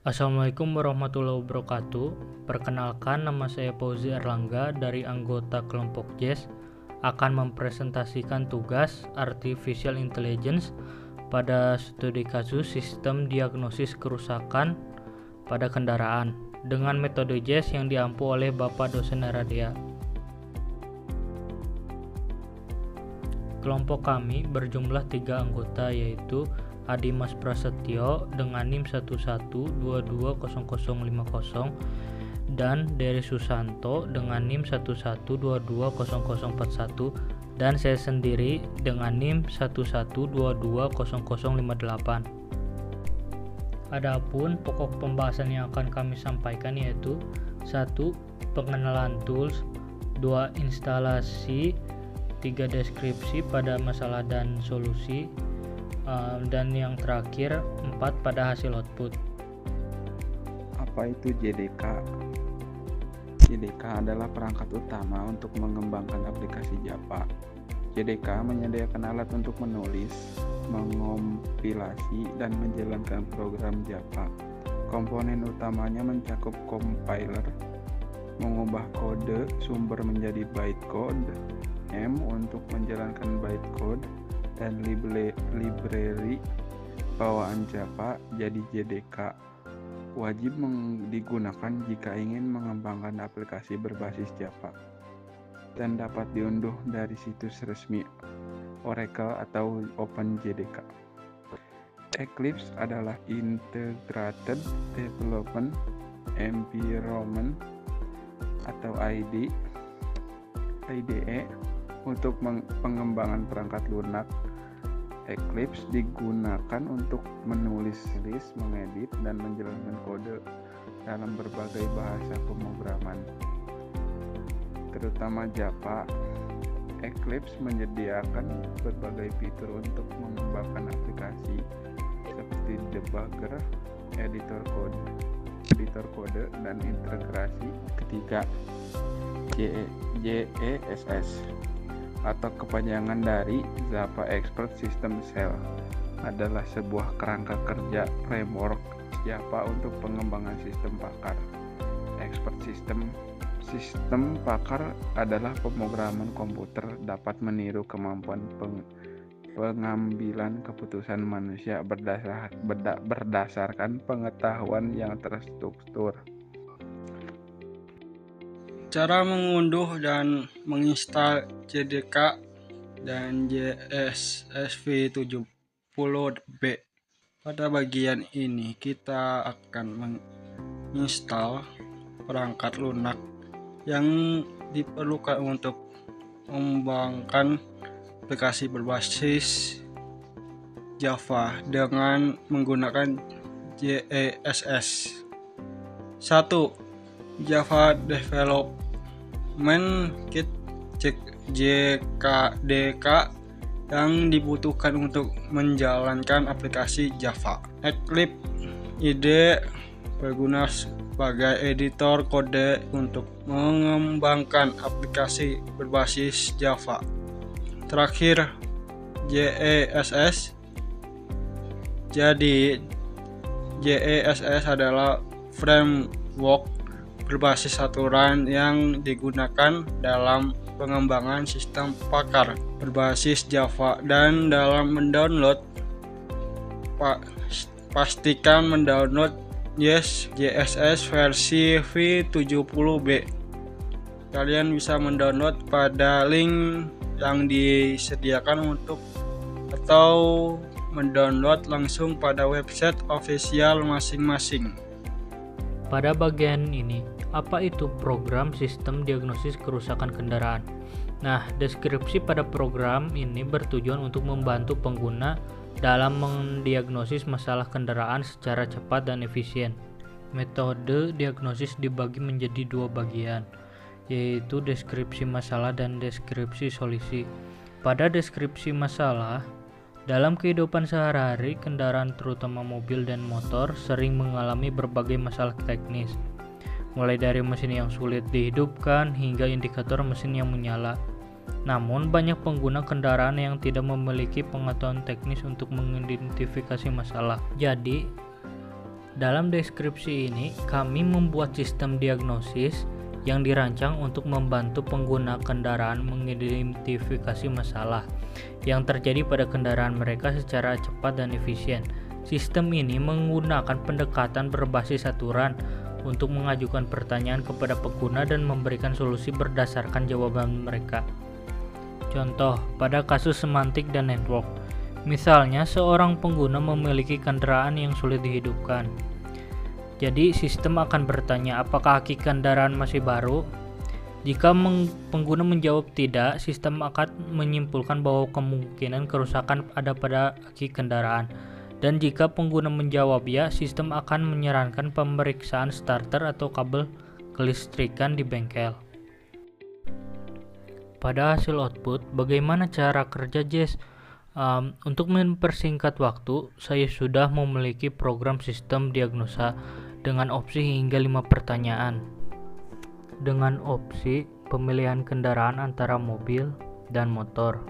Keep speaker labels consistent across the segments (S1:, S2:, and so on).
S1: Assalamualaikum warahmatullahi wabarakatuh. Perkenalkan, nama saya Fauzi Erlangga dari anggota kelompok JES akan mempresentasikan tugas Artificial Intelligence pada studi kasus sistem diagnosis kerusakan pada kendaraan dengan metode JES yang diampu oleh Bapak dosen Heradea. Kelompok kami berjumlah 3 anggota, yaitu Adimas Prasetyo dengan NIM 11220050 dan Dery Susanto dengan NIM 11220041 dan saya sendiri dengan NIM 11220058. Adapun pokok pembahasan yang akan kami sampaikan yaitu 1. Pengenalan tools, 2. Instalasi, 3. Deskripsi pada masalah dan solusi, dan yang terakhir 4 pada hasil output.
S2: Apa itu JDK? JDK adalah perangkat utama untuk mengembangkan aplikasi Java. JDK menyediakan alat untuk menulis, mengompilasi, dan menjalankan program Java. Komponen utamanya mencakup compiler, mengubah kode sumber menjadi bytecode, M untuk menjalankan bytecode, dan library bawaan Java. Jadi JDK wajib digunakan jika ingin mengembangkan aplikasi berbasis Java dan dapat diunduh dari situs resmi Oracle atau OpenJDK. Eclipse adalah Integrated Development Environment atau IDE untuk pengembangan perangkat lunak. Eclipse digunakan untuk menulis, mengedit, dan menjalankan kode dalam berbagai bahasa pemrograman, terutama Java. Eclipse menyediakan berbagai fitur untuk mengembangkan aplikasi seperti debugger, editor kode, dan integrasi ketiga. JESS atau kepanjangan dari Java Expert System Cell adalah sebuah kerangka kerja framework Java untuk pengembangan sistem pakar. Expert Sistem pakar adalah pemrograman komputer dapat meniru kemampuan pengambilan keputusan manusia berdasarkan pengetahuan yang terstruktur.
S3: Cara mengunduh dan menginstal JDK dan JSSV70B. Pada bagian ini kita akan menginstal perangkat lunak yang diperlukan untuk mengembangkan aplikasi berbasis Java dengan menggunakan JESS. 1. Java Development Kit JKDK yang dibutuhkan untuk menjalankan aplikasi Java. Eclipse IDE berguna sebagai editor kode untuk mengembangkan aplikasi berbasis Java. Terakhir, JESS. Jadi, JESS adalah framework berbasis aturan yang digunakan dalam pengembangan sistem pakar berbasis Java, dan dalam mendownload pastikan mendownload JSS versi V70B. Kalian bisa mendownload pada link yang disediakan atau mendownload langsung pada website official masing-masing.
S1: Pada bagian ini, apa itu program sistem diagnosis kerusakan kendaraan? Nah, deskripsi pada program ini bertujuan untuk membantu pengguna dalam mendiagnosis masalah kendaraan secara cepat dan efisien. Metode diagnosis dibagi menjadi 2 bagian, yaitu deskripsi masalah dan deskripsi solusi. Pada deskripsi masalah, dalam kehidupan sehari-hari, kendaraan terutama mobil dan motor sering mengalami berbagai masalah teknis, mulai dari mesin yang sulit dihidupkan hingga indikator mesin yang menyala. Namun, banyak pengguna kendaraan yang tidak memiliki pengetahuan teknis untuk mengidentifikasi masalah. Jadi, Dalam deskripsi ini, kami membuat sistem diagnosis yang dirancang untuk membantu pengguna kendaraan mengidentifikasi masalah yang terjadi pada kendaraan mereka secara cepat dan efisien. Sistem ini menggunakan pendekatan berbasis aturan untuk mengajukan pertanyaan kepada pengguna dan memberikan solusi berdasarkan jawaban mereka. Contoh, pada kasus semantik dan network. Misalnya, seorang pengguna memiliki kendaraan yang sulit dihidupkan. Jadi, sistem akan bertanya, apakah aki kendaraan masih baru? Jika pengguna menjawab tidak, sistem akan menyimpulkan bahwa kemungkinan kerusakan ada pada aki kendaraan. Dan jika pengguna menjawab ya, sistem akan menyarankan pemeriksaan starter atau kabel kelistrikan di bengkel. Pada hasil output, bagaimana cara kerja Jess? Untuk mempersingkat waktu, saya sudah memiliki program sistem diagnosa dengan opsi hingga 5 pertanyaan. Dengan opsi pemilihan kendaraan antara mobil dan motor.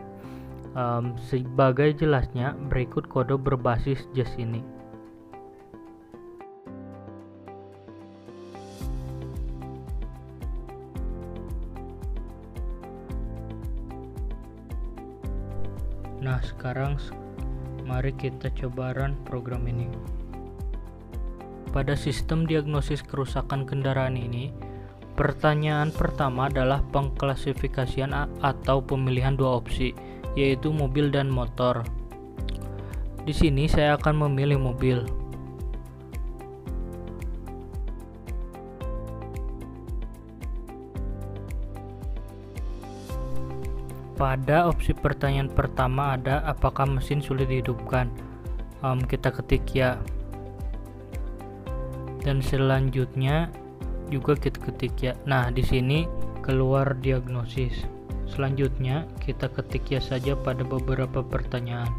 S1: Sebagai jelasnya, berikut kode berbasis JAS ini. Nah, sekarang mari kita coba run program ini. Pada sistem diagnosis kerusakan kendaraan ini, pertanyaan pertama adalah pengklasifikasian atau pemilihan 2 opsi, yaitu mobil dan motor. Di sini saya akan memilih mobil. Pada opsi pertanyaan pertama ada apakah mesin sulit dihidupkan. Kita ketik ya. Dan selanjutnya juga kita ketik ya. Nah, di sini keluar diagnosis. Selanjutnya kita ketik ya saja pada beberapa pertanyaan.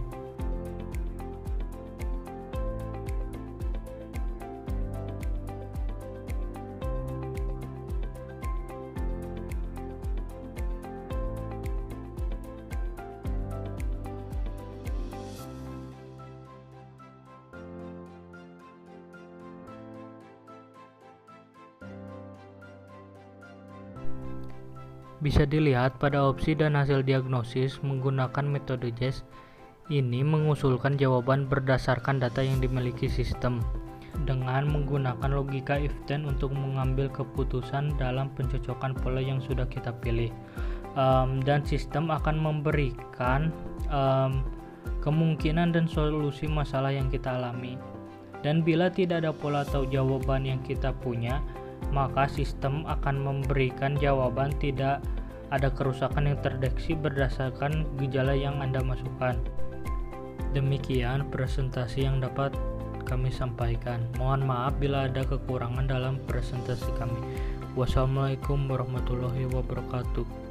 S1: Bisa dilihat pada opsi dan hasil diagnosis menggunakan metode JAS ini mengusulkan jawaban berdasarkan data yang dimiliki sistem dengan menggunakan logika if then untuk mengambil keputusan dalam pencocokan pola yang sudah kita pilih. Dan sistem akan memberikan kemungkinan dan solusi masalah yang kita alami. Dan bila tidak ada pola atau jawaban yang kita punya, maka sistem akan memberikan jawaban tidak ada kerusakan yang terdeteksi berdasarkan gejala yang Anda masukkan. Demikian presentasi yang dapat kami sampaikan. Mohon maaf bila ada kekurangan dalam presentasi kami. Wassalamualaikum warahmatullahi wabarakatuh.